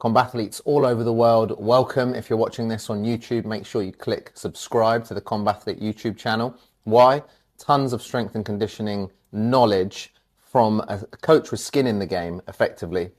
Combathletes all over the world, welcome. If you're watching this on YouTube, make sure you click subscribe to the Combathlete YouTube channel. Why? Tons of strength and conditioning knowledge from a coach with skin in the game, effectively.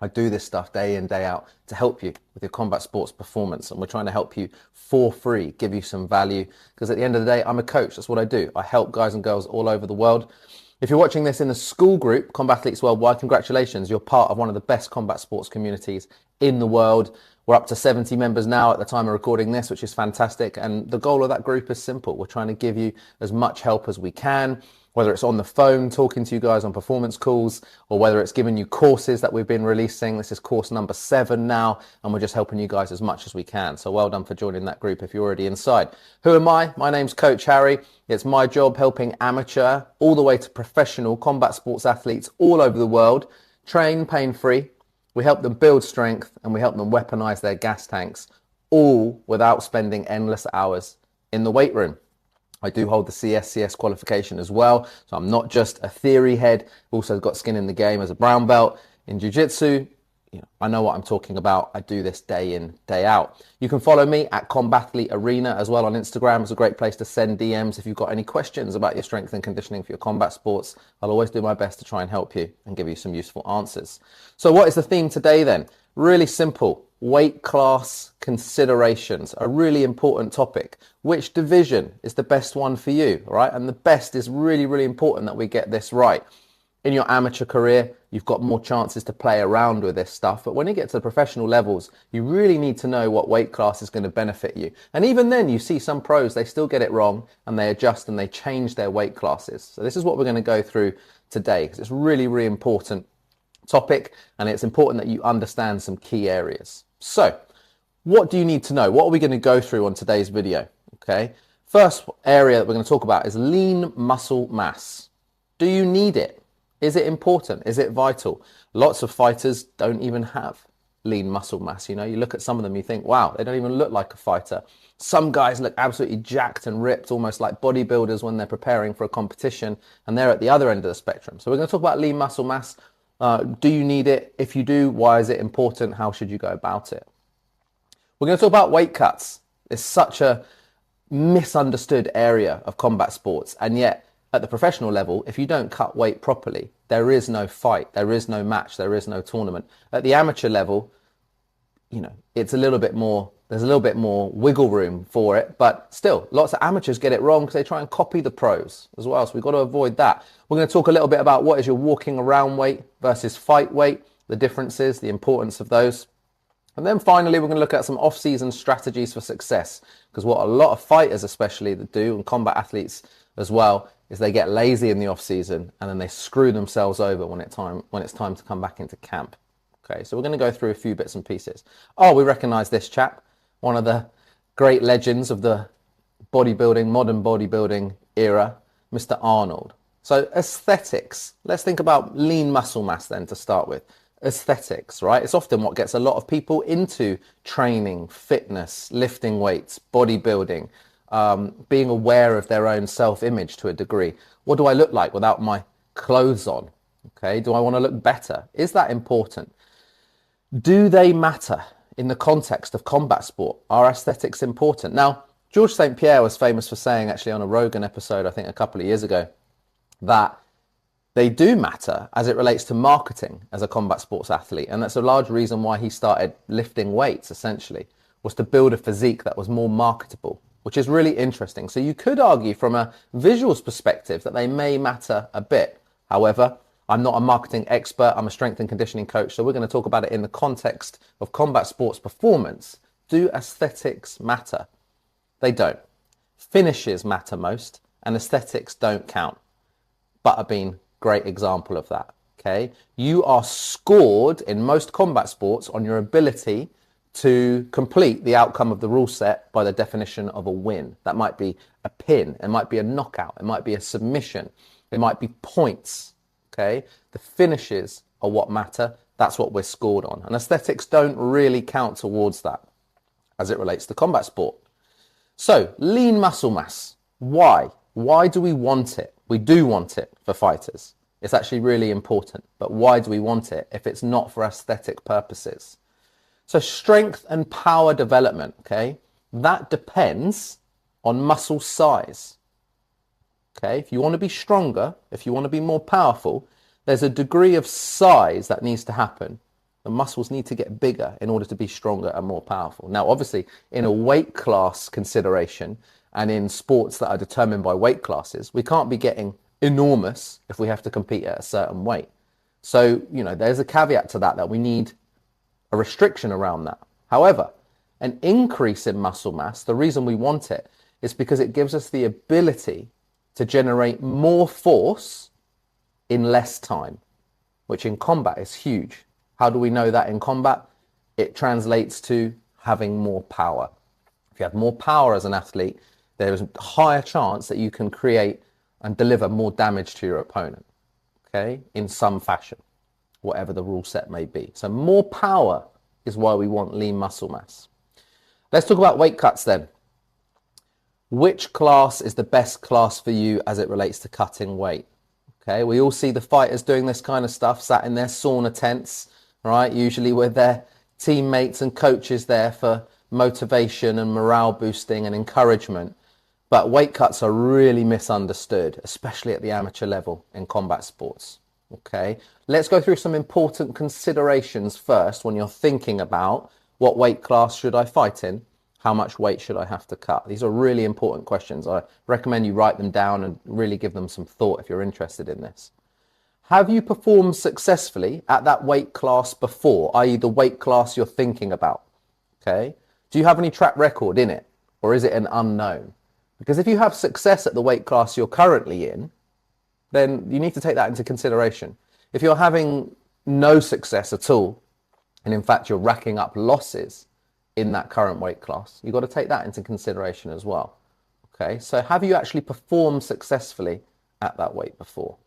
I do this stuff day in, day out to help you with your combat sports performance. And we're trying to help you for free, give you some value. Because at the end of the day, I'm a coach. That's what I do. I help guys and girls all over the world. If you're watching this in the Skool group, Combathletes Worldwide, congratulations. You're part of one of the best combat sports communities in the world. We're up to 70 members now at the time of recording this, which is fantastic. And the goal of that group is simple. We're trying to give you as much help as we can, whether it's on the phone, talking to you guys on performance calls, or whether it's giving you courses that we've been releasing. This is course number 7 now, and we're just helping you guys as much as we can. So well done for joining that group if you're already inside. Who am I? My name's Coach Harry. It's my job helping amateur all the way to professional combat sports athletes all over the world train pain-free. We help them build strength, and we help them weaponize their gas tanks, all without spending endless hours in the weight room. I do hold the CS qualification as well, so I'm not just a theory head. I've also got skin in the game as a brown belt in jiu-jitsu. I know what I'm talking about. I do this day in, day out. You can follow me at Combathlete Arena as well on Instagram. It's a great place to send DMs if you've got any questions about your strength and conditioning for your combat sports. I'll always do my best to try and help you and give you some useful answers. So what is the theme today then? Really simple. Weight class considerations, a really important topic. Which division is the best one for you, right? And the best is really, really important that we get this right. In your amateur career, you've got more chances to play around with this stuff. But when you get to the professional levels, you really need to know what weight class is going to benefit you. And even then, you see some pros, they still get it wrong and they adjust and they change their weight classes. So this is what we're going to go through today because it's really, really important topic, and it's important that you understand some key areas. So what do you need to know? What are we going to go through on today's video? Okay. First area that we're going to talk about is lean muscle mass. Do you need it? Is it important? Is it vital? Lots of fighters don't even have lean muscle mass. You look at some of them, you think, wow, they don't even look like a fighter. Some guys look absolutely jacked and ripped, almost like bodybuilders when they're preparing for a competition, and they're at the other end of the spectrum. So we're going to talk about lean muscle mass. Do you need it? If you do, why is it important? How should you go about it? We're going to talk about weight cuts. It's such a misunderstood area of combat sports, and yet at the professional level, if you don't cut weight properly, there is no fight, there is no match, there is no tournament. At the amateur level, it's a little bit more, there's a little bit more wiggle room for it, but still, lots of amateurs get it wrong because they try and copy the pros as well, so we've got to avoid that. We're going to talk a little bit about what is your walking around weight versus fight weight, the differences, the importance of those. And then finally, we're going to look at some off-season strategies for success, because what a lot of fighters especially that do, and combat athletes as well, is they get lazy in the off-season and then they screw themselves over when it's time to come back into camp. Okay, so we're going to go through a few bits and pieces. Oh, we recognize this chap, one of the great legends of the bodybuilding, modern bodybuilding era, Mr. Arnold. So aesthetics, let's think about lean muscle mass then to start with. Aesthetics, right? It's often what gets a lot of people into training, fitness, lifting weights, bodybuilding, being aware of their own self-image to a degree. What do I look like without my clothes on? Okay, do I want to look better? Is that important? Do they matter in the context of combat sport? Are aesthetics important? Now, George St. Pierre was famous for saying, actually on a Rogan episode, I think a couple of years ago, that they do matter as it relates to marketing as a combat sports athlete. And that's a large reason why he started lifting weights, essentially, was to build a physique that was more marketable, which is really interesting. So you could argue from a visuals perspective that they may matter a bit. However, I'm not a marketing expert. I'm a strength and conditioning coach. So we're going to talk about it in the context of combat sports performance. Do aesthetics matter? They don't. Finishes matter most, and aesthetics don't count. Butterbean, great example of that. Okay, you are scored in most combat sports on your ability to complete the outcome of the rule set by the definition of a win. That might be a pin, it might be a knockout, it might be a submission, it might be points. Okay, the finishes are what matter. That's what we're scored on, and aesthetics don't really count towards that as it relates to combat sport. So lean muscle mass, why do we want it? We do want it for fighters. It's actually really important, but why do we want it if it's not for aesthetic purposes? So strength and power development, okay, that depends on muscle size. Okay, if you want to be stronger, if you want to be more powerful, there's a degree of size that needs to happen. The muscles need to get bigger in order to be stronger and more powerful. Now, obviously, in a weight class consideration and in sports that are determined by weight classes, we can't be getting enormous if we have to compete at a certain weight. So, there's a caveat to that we need a restriction around that. However, an increase in muscle mass, the reason we want it is because it gives us the ability to generate more force in less time, which in combat is huge. How do we know that in combat? It translates to having more power. If you have more power as an athlete, there is a higher chance that you can create and deliver more damage to your opponent, okay, in some fashion, whatever the rule set may be. So more power is why we want lean muscle mass. Let's talk about weight cuts then. Which class is the best class for you as it relates to cutting weight? Okay, we all see the fighters doing this kind of stuff, sat in their sauna tents, right? Usually with their teammates and coaches there for motivation and morale boosting and encouragement. But weight cuts are really misunderstood, especially at the amateur level in combat sports. Okay, let's go through some important considerations first when you're thinking about what weight class should I fight in? How much weight should I have to cut? These are really important questions. I recommend you write them down and really give them some thought if you're interested in this. Have you performed successfully at that weight class before, i.e. the weight class you're thinking about? Okay. Do you have any track record in it, or is it an unknown? Because if you have success at the weight class you're currently in, then you need to take that into consideration. If you're having no success at all, and in fact you're racking up losses in that current weight class, you've got to take that into consideration as well. Okay, so have you actually performed successfully at that weight before?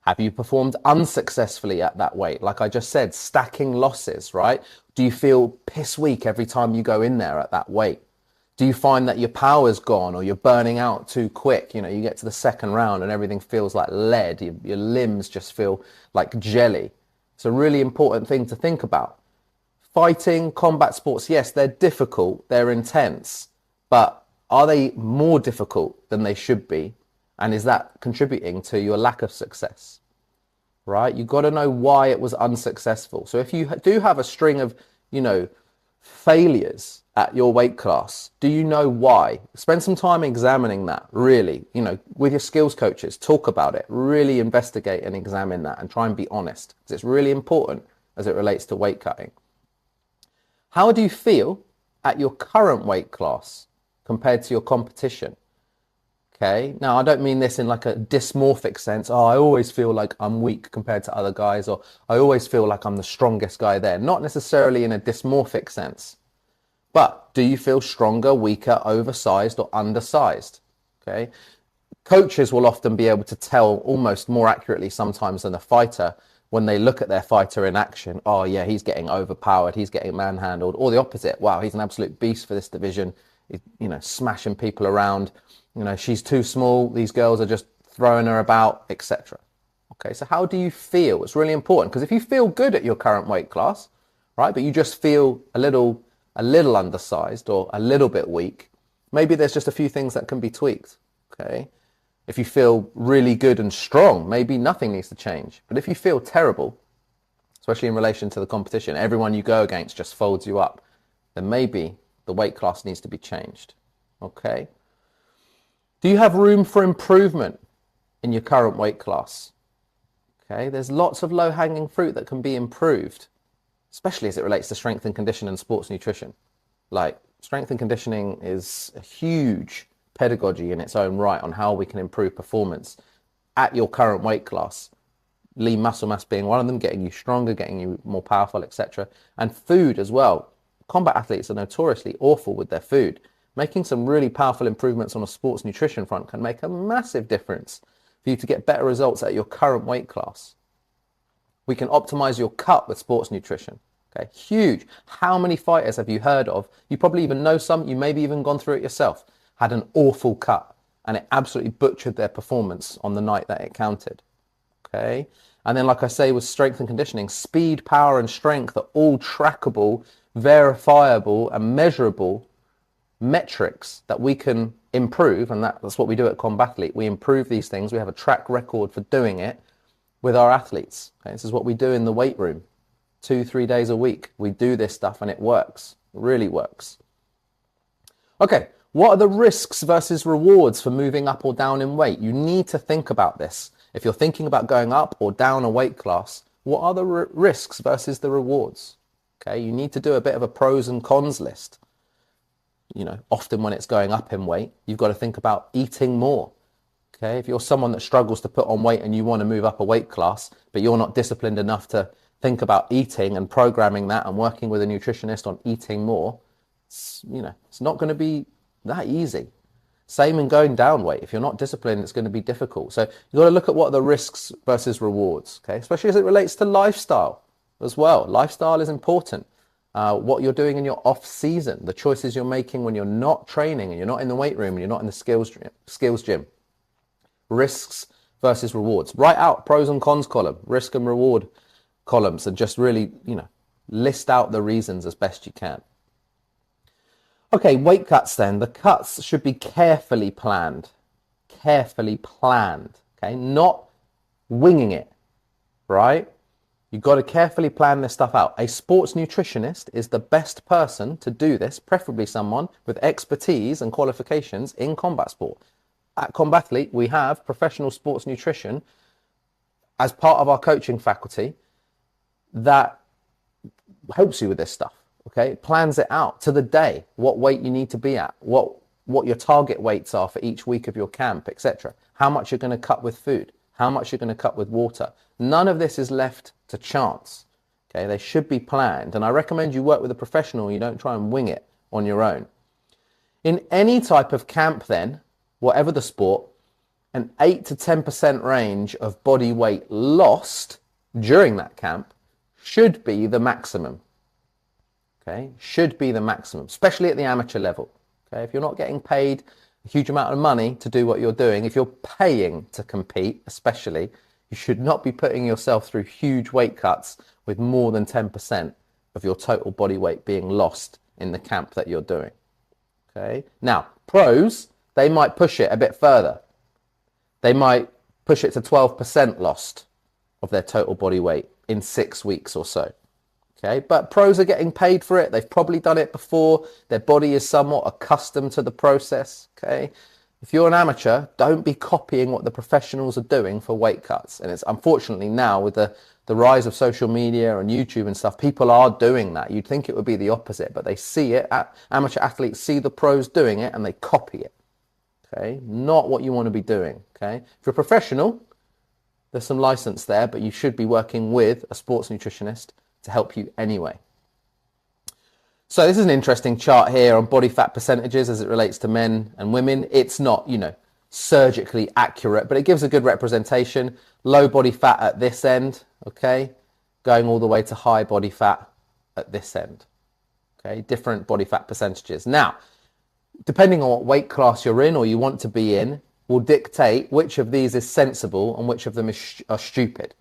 Have you performed unsuccessfully at that weight? Like I just said, stacking losses, right? Do you feel piss weak every time you go in there at that weight? Do you find that your power's gone or you're burning out too quick? You get to the second round and everything feels like lead. Your limbs just feel like jelly. It's a really important thing to think about. Fighting, combat sports, yes, they're difficult, they're intense, but are they more difficult than they should be? And is that contributing to your lack of success? Right? You've got to know why it was unsuccessful. So if you do have a string of, failures at your weight class, do you know why? Spend some time examining that, really, with your skills coaches, talk about it, really investigate and examine that and try and be honest, because it's really important as it relates to weight cutting. How do you feel at your current weight class compared to your competition? Okay, now I don't mean this in like a dysmorphic sense. Oh, I always feel like I'm weak compared to other guys, or I always feel like I'm the strongest guy there. Not necessarily in a dysmorphic sense. But do you feel stronger, weaker, oversized, or undersized? Okay, coaches will often be able to tell almost more accurately sometimes than a fighter when they look at their fighter in action. Oh yeah, he's getting overpowered, he's getting manhandled, or the opposite. Wow, he's an absolute beast for this division. He's, smashing people around. She's too small. These girls are just throwing her about, etc. Okay, so how do you feel? It's really important, because if you feel good at your current weight class, right, but you just feel a little undersized or a little bit weak, maybe there's just a few things that can be tweaked. Okay, if you feel really good and strong, maybe nothing needs to change. But if you feel terrible, especially in relation to the competition, everyone you go against just folds you up, then maybe the weight class needs to be changed. Okay. Do you have room for improvement in your current weight class? Okay, there's lots of low-hanging fruit that can be improved, especially as it relates to strength and conditioning and sports nutrition. Like, strength and conditioning is a huge pedagogy in its own right on how we can improve performance at your current weight class. Lean muscle mass being one of them, getting you stronger, getting you more powerful, etc. And food as well. Combat athletes are notoriously awful with their food. Making some really powerful improvements on a sports nutrition front can make a massive difference for you to get better results at your current weight class. We can optimize your cut with sports nutrition. Okay, huge. How many fighters have you heard of? You probably even know some, you maybe even gone through it yourself, had an awful cut and it absolutely butchered their performance on the night that it counted. Okay, And then, like I say, with strength and conditioning, speed, power, and strength are all trackable, verifiable, and measurable metrics that we can improve. And that's what we do at Combathlete. We improve these things. We have a track record for doing it with our athletes. Okay? This is what we do in the weight room 2-3 days a week. We do this stuff and it works. It really works. Okay, what are the risks versus rewards for moving up or down in weight? You need to think about this. If you're thinking about going up or down a weight class, what are the risks versus the rewards? Okay, you need to do a bit of a pros and cons list. You know, often when it's going up in weight, you've got to think about eating more. Okay, if you're someone that struggles to put on weight and you want to move up a weight class, but you're not disciplined enough to think about eating and programming that and working with a nutritionist on eating more, it's not going to be that easy. Same in going down weight. If you're not disciplined, it's going to be difficult. So you've got to look at what are the risks versus rewards, okay? Especially as it relates to lifestyle as well. Lifestyle is important. What you're doing in your off season, the choices you're making when you're not training and you're not in the weight room and you're not in the skills gym. Risks versus rewards. Write out pros and cons column, risk and reward columns, and just really, list out the reasons as best you can. Okay, weight cuts then. The cuts should be carefully planned. Carefully planned, okay? Not winging it, right? You've got to carefully plan this stuff out. A sports nutritionist is the best person to do this, preferably someone with expertise and qualifications in combat sport. At Combathlete, we have professional sports nutrition as part of our coaching faculty that helps you with this stuff. Okay, plans it out to the day, what weight you need to be at, what your target weights are for each week of your camp, etc. How much you're going to cut with food, how much you're going to cut with water. None of this is left to chance. Okay, they should be planned, and I recommend you work with a professional. You don't try and wing it on your own. In any type of camp then, whatever the sport, an 8 to 10% range of body weight lost during that camp should be the maximum. Okay, should be the maximum, especially at the amateur level. Okay, if you're not getting paid a huge amount of money to do what you're doing, if you're paying to compete, especially, you should not be putting yourself through huge weight cuts with more than 10% of your total body weight being lost in the camp that you're doing. Okay, now pros, they might push it a bit further. They might push it to 12% lost of their total body weight in 6 weeks or so. Okay, but pros are getting paid for it. They've probably done it before. Their body is somewhat accustomed to the process. Okay, if you're an amateur, don't be copying what the professionals are doing for weight cuts. And it's unfortunately now with the rise of social media and YouTube and stuff, people are doing that. You'd think it would be the opposite, but they see it. Amateur athletes see the pros doing it and they copy it. Okay, not what you want to be doing. Okay, if you're a professional, there's some license there, but you should be working with a sports nutritionist to help you anyway. So this is an interesting chart here on body fat percentages as it relates to men and women. It's not, surgically accurate, but it gives a good representation. Low body fat at this end, okay, going all the way to high body fat at this end. Okay, different body fat percentages. Now, depending on what weight class you're in or you want to be in, will dictate which of these is sensible and which of them are stupid.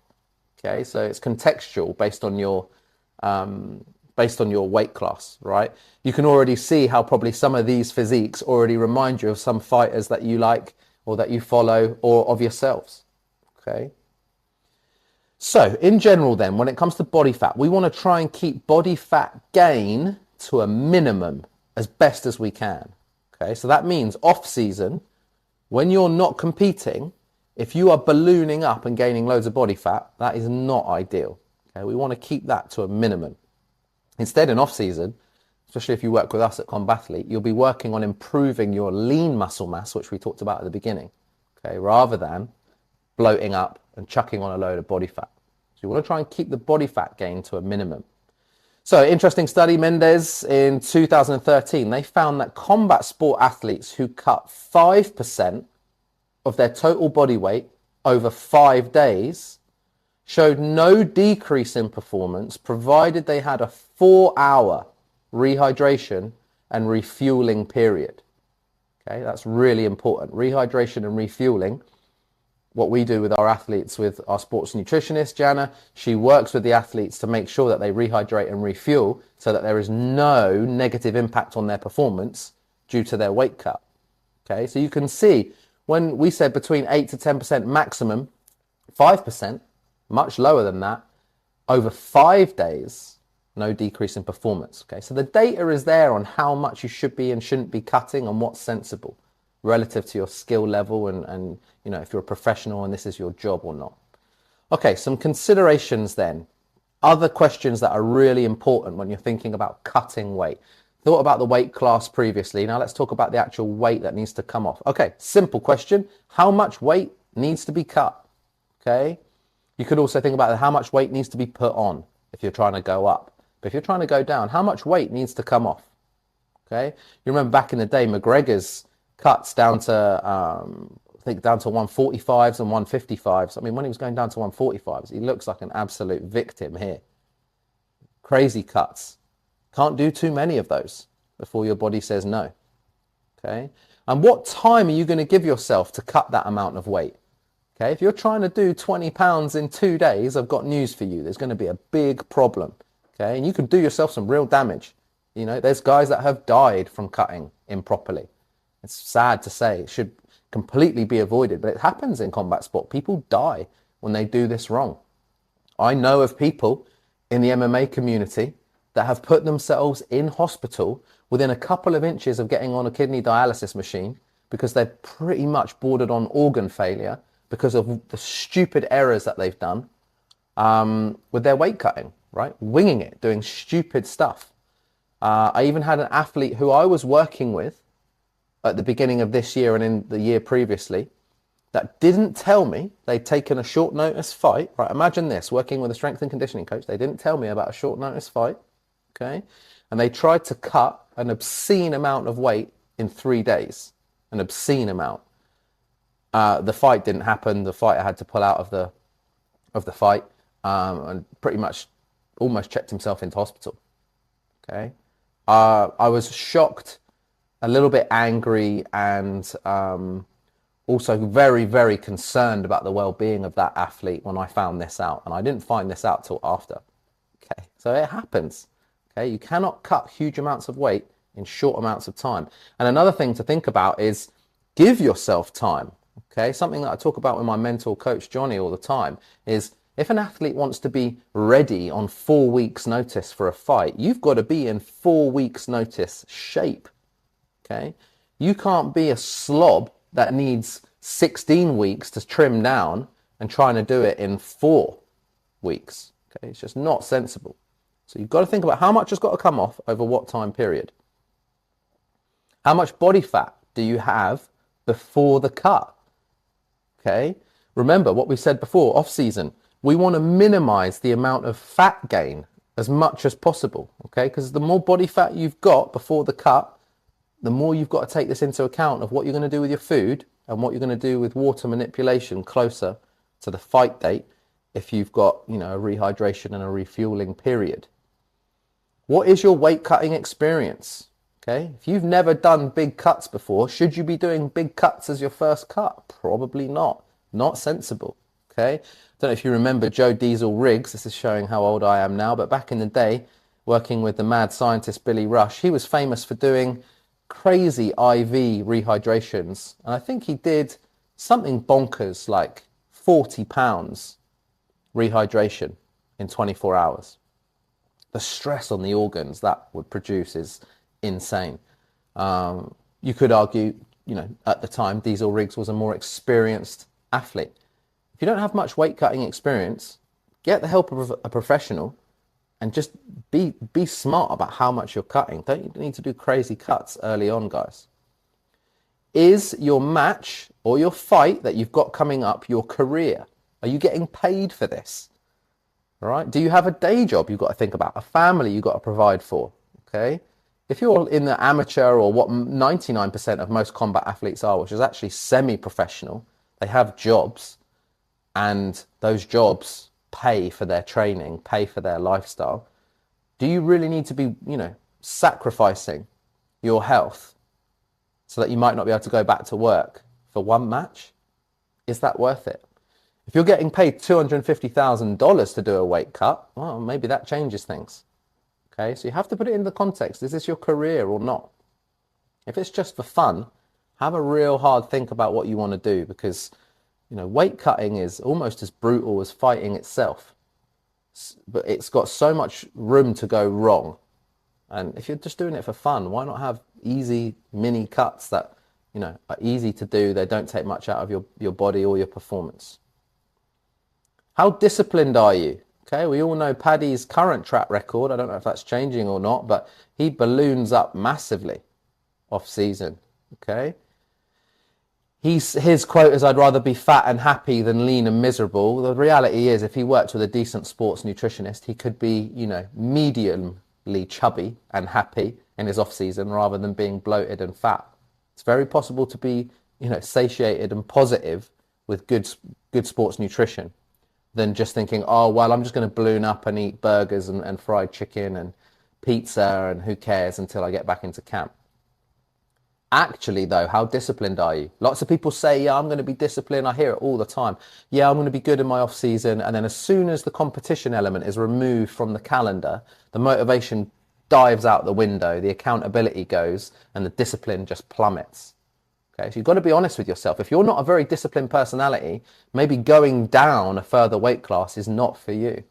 Okay, so it's contextual based on your weight class, right? You can already see how probably some of these physiques already remind you of some fighters that you like or that you follow or of yourselves. Okay. So in general then, when it comes to body fat, we want to try and keep body fat gain to a minimum as best as we can. Okay, so that means off season, when you're not competing, if you are ballooning up and gaining loads of body fat, that is not ideal. Okay, we want to keep that to a minimum. Instead, in off-season, especially if you work with us at Combathlete, you'll be working on improving your lean muscle mass, which we talked about at the beginning, okay, rather than bloating up and chucking on a load of body fat. So you want to try and keep the body fat gain to a minimum. So, interesting study, Mendez, in 2013, they found that combat sport athletes who cut 5% of their total body weight over 5 days showed no decrease in performance provided they had a 4-hour rehydration and refueling period. Okay, that's really important. Rehydration and refueling what we do with our athletes, with our sports nutritionist, Jana, she works with the athletes to make sure that they rehydrate and refuel so that there is no negative impact on their performance due to their weight cut. Okay, so you can see when we said between 8 to 10% maximum, 5%, much lower than that, over 5 days, no decrease in performance. Okay, so the data is there on how much you should be and shouldn't be cutting and what's sensible relative to your skill level and you know, if you're a professional and this is your job or not. Okay, some considerations then. Other questions that are really important when you're thinking about cutting weight. Thought about the weight class previously. Now let's talk about the actual weight that needs to come off. Okay, simple question. How much weight needs to be cut? Okay. You could also think about how much weight needs to be put on if you're trying to go up. But if you're trying to go down, how much weight needs to come off? Okay. You remember back in the day, McGregor's cuts down to, I think down to 145s and 155s. I mean, when he was going down to 145s, he looks like an absolute victim here. Crazy cuts. Can't do too many of those before your body says no. Okay. And what time are you going to give yourself to cut that amount of weight? Okay, if you're trying to do 20 pounds in 2 days, I've got news for you. There's going to be a big problem. Okay, and you could do yourself some real damage. You know, there's guys that have died from cutting improperly. It's sad to say, it should completely be avoided, but it happens in combat sport. People die when they do this wrong. I know of people in the MMA community that have put themselves in hospital within a couple of inches of getting on a kidney dialysis machine because they've pretty much bordered on organ failure because of the stupid errors that they've done with their weight cutting, right? Winging it, doing stupid stuff. I even had an athlete who I was working with at the beginning of this year and in the year previously that didn't tell me they'd taken a short notice fight, right? Imagine this, working with a strength and conditioning coach. They didn't tell me about a short notice fight, okay? And they tried to cut an obscene amount of weight in 3 days, an obscene amount. The fight didn't happen. The fighter had to pull out of the fight and pretty much almost checked himself into hospital. Okay, I was shocked, a little bit angry, and also very, very concerned about the well-being of that athlete when I found this out. And I didn't find this out till after. Okay, so it happens. Okay, you cannot cut huge amounts of weight in short amounts of time. And another thing to think about is give yourself time. Okay, something that I talk about with my mentor coach Johnny all the time is if an athlete wants to be ready on 4 weeks notice for a fight, you've got to be in 4 weeks notice shape. Okay, you can't be a slob that needs 16 weeks to trim down and trying to do it in 4 weeks. Okay, it's just not sensible. So you've got to think about how much has got to come off over what time period. How much body fat do you have before the cut? Okay, remember what we said before, off season, we want to minimize the amount of fat gain as much as possible. Okay, because the more body fat you've got before the cut, the more you've got to take this into account of what you're going to do with your food and what you're going to do with water manipulation closer to the fight date if you've got, you know, a rehydration and a refueling period. What is your weight cutting experience? Okay, if you've never done big cuts before, should you be doing big cuts as your first cut? Probably not. Not sensible. Okay, don't know if you remember Joe Diesel Riggs. This is showing how old I am now, but back in the day, working with the mad scientist Billy Rush, he was famous for doing crazy IV rehydrations. And I think he did something bonkers like 40 pounds rehydration in 24 hours. The stress on the organs that would produce is insane. You could argue, you know, at the time, Diesel Riggs was a more experienced athlete. If you don't have much weight cutting experience, get the help of a professional and just be smart about how much you're cutting. Don't need to do crazy cuts early on, guys. Is your match or your fight that you've got coming up your career? Are you getting paid for this? All right. Do you have a day job you've got to think about? A family you've got to provide for? Okay. If you're in the amateur or what 99% of most combat athletes are, which is actually semi-professional, they have jobs and those jobs pay for their training, pay for their lifestyle. Do you really need to be, you know, sacrificing your health so that you might not be able to go back to work for one match? Is that worth it? If you're getting paid $250,000 to do a weight cut, well, maybe that changes things. Okay, so you have to put it in the context. Is this your career or not? If it's just for fun, have a real hard think about what you want to do, because weight cutting is almost as brutal as fighting itself, but it's got so much room to go wrong. And if you're just doing it for fun, why not have easy mini cuts that are easy to do? They don't take much out of your body or your performance. How disciplined are you? Okay, we all know Paddy's current track record. I don't know if that's changing or not, but he balloons up massively off season. Okay, his quote is, "I'd rather be fat and happy than lean and miserable." The reality is, if he worked with a decent sports nutritionist, he could be, mediumly chubby and happy in his off season rather than being bloated and fat. It's very possible to be, satiated and positive with good sports nutrition than just thinking, oh, well, I'm just going to balloon up and eat burgers and fried chicken and pizza and who cares until I get back into camp. Actually, though, how disciplined are you? Lots of people say, yeah, I'm going to be disciplined. I hear it all the time. Yeah, I'm going to be good in my off season. And then as soon as the competition element is removed from the calendar, the motivation dives out the window, the accountability goes, and the discipline just plummets. Okay, so you've got to be honest with yourself. If you're not a very disciplined personality, maybe going down a further weight class is not for you.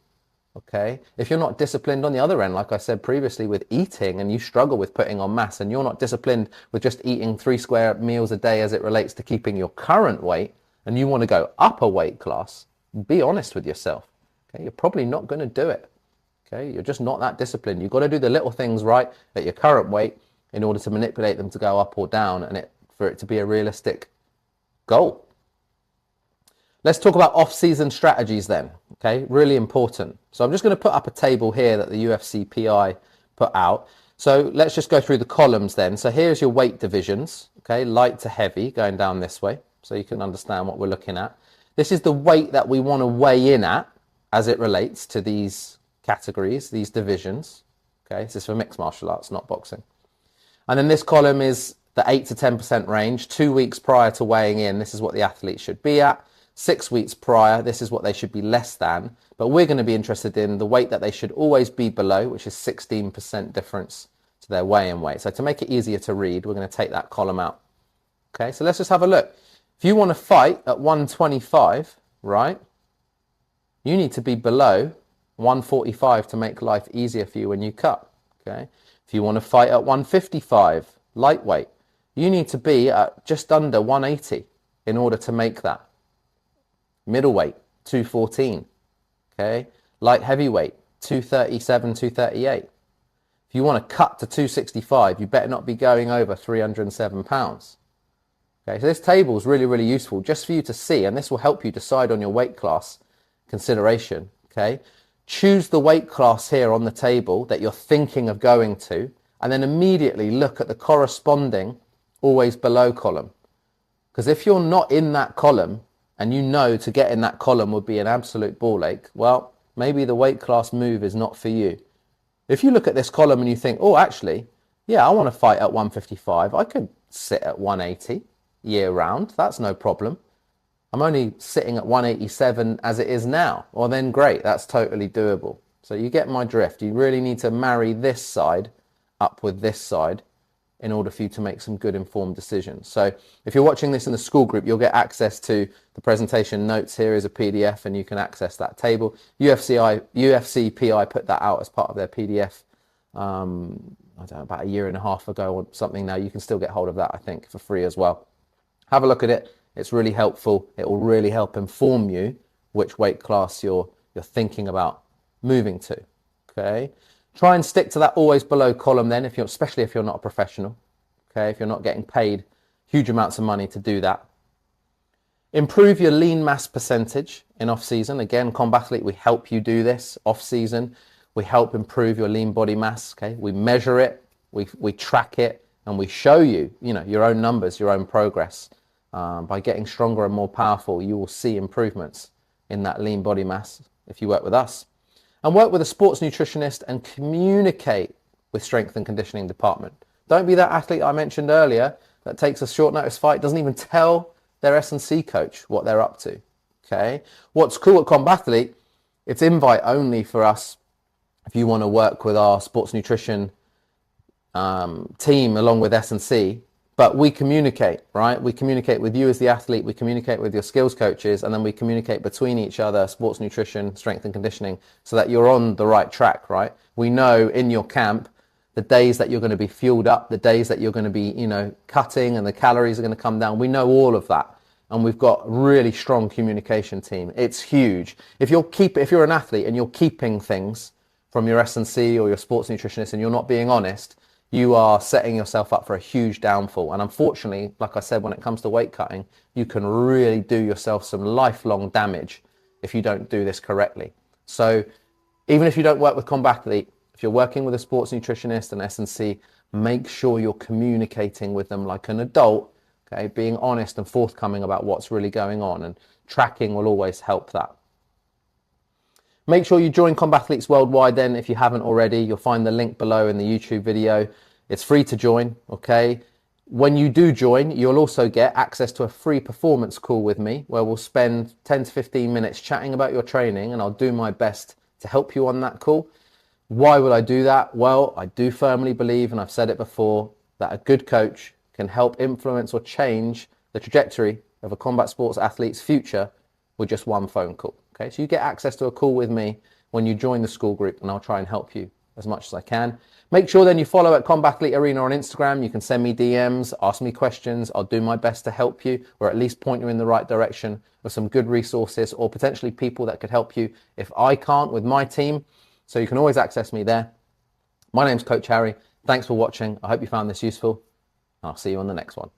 Okay, if you're not disciplined on the other end, like I said previously, with eating, and you struggle with putting on mass, and you're not disciplined with just eating 3 square meals a day as it relates to keeping your current weight, and you want to go up a weight class, be honest with yourself. Okay, you're probably not going to do it. Okay, you're just not that disciplined. You've got to do the little things right at your current weight in order to manipulate them to go up or down, and for it to be a realistic goal. Let's talk about off-season strategies then. Okay, really important. So I'm just going to put up a table here that the UFC PI put out. So let's just go through the columns then. So here's your weight divisions. Okay, light to heavy going down this way, so you can understand what we're looking at. This is the weight that we want to weigh in at as it relates to these categories, these divisions. Okay, this is for mixed martial arts, not boxing. And then this column is the 8 to 10% range. 2 weeks prior to weighing in, this is what the athlete should be at. 6 weeks prior, this is what they should be less than. But we're going to be interested in the weight that they should always be below, which is 16% difference to their weigh-in weight. So to make it easier to read, we're going to take that column out. Okay, so let's just have a look. If you want to fight at 125, right, you need to be below 145 to make life easier for you when you cut. Okay, if you want to fight at 155, lightweight, you need to be at just under 180 in order to make that. Middleweight, 214. Okay, light heavyweight, 237, 238. If you want to cut to 265, you better not be going over 307 pounds. Okay, so this table is really, really useful just for you to see, and this will help you decide on your weight class consideration. Okay, choose the weight class here on the table that you're thinking of going to, and then immediately look at the corresponding always below column. Because if you're not in that column, and you know to get in that column would be an absolute ball ache, well, maybe the weight class move is not for you. If you look at this column and you think, oh, actually, yeah, I want to fight at 155. I could sit at 180 year round. That's no problem. I'm only sitting at 187 as it is now. Well, then great. That's totally doable. So you get my drift. You really need to marry this side up with this side in order for you to make some good informed decisions. So if you're watching this in the Skool group, you'll get access to the presentation notes. Here is a PDF and you can access that table. UFC PI put that out as part of their PDF, I don't know, about a year and a half ago or something now. You can still get hold of that, I think, for free as well. Have a look at it. It's really helpful. It will really help inform you which weight class you're thinking about moving to. Okay. Try and stick to that always below column then, especially if you're not a professional. Okay, if you're not getting paid huge amounts of money to do that. Improve your lean mass percentage in off season. Again, Combathlete, we help you do this off season. We help improve your lean body mass. Okay, we measure it, we track it, and we show you, your own numbers, your own progress. By getting stronger and more powerful, you will see improvements in that lean body mass if you work with us. And work with a sports nutritionist and communicate with strength and conditioning department. Don't be that athlete I mentioned earlier that takes a short notice fight, doesn't even tell their S&C coach what they're up to. Okay. What's cool at Combathlete, it's invite only for us if you want to work with our sports nutrition team along with S&C, but we communicate, right? We communicate with you as the athlete, we communicate with your skills coaches, and then we communicate between each other, sports nutrition, strength and conditioning, so that you're on the right track, right? We know in your camp the days that you're going to be fueled up, the days that you're going to be, cutting and the calories are going to come down. We know all of that. And we've got a really strong communication team. It's huge. If you're an athlete and you're keeping things from your S&C or your sports nutritionist and you're not being honest, you are setting yourself up for a huge downfall. And unfortunately, like I said, when it comes to weight cutting, you can really do yourself some lifelong damage if you don't do this correctly. So even if you don't work with Combathlete, if you're working with a sports nutritionist and S&C, make sure you're communicating with them like an adult, okay? Being honest and forthcoming about what's really going on, and tracking will always help that. Make sure you join Combathletes Worldwide then if you haven't already. You'll find the link below in the YouTube video. It's free to join, okay? When you do join, you'll also get access to a free performance call with me where we'll spend 10 to 15 minutes chatting about your training, and I'll do my best to help you on that call. Why would I do that? Well, I do firmly believe, and I've said it before, that a good coach can help influence or change the trajectory of a combat sports athlete's future with just one phone call. Okay, so you get access to a call with me when you join the Skool group, and I'll try and help you as much as I can. Make sure then you follow at Combathlete Arena on Instagram. You can send me DMs, ask me questions. I'll do my best to help you, or at least point you in the right direction with some good resources or potentially people that could help you if I can't with my team. So you can always access me there. My name's Coach Harry. Thanks for watching. I hope you found this useful. I'll see you on the next one.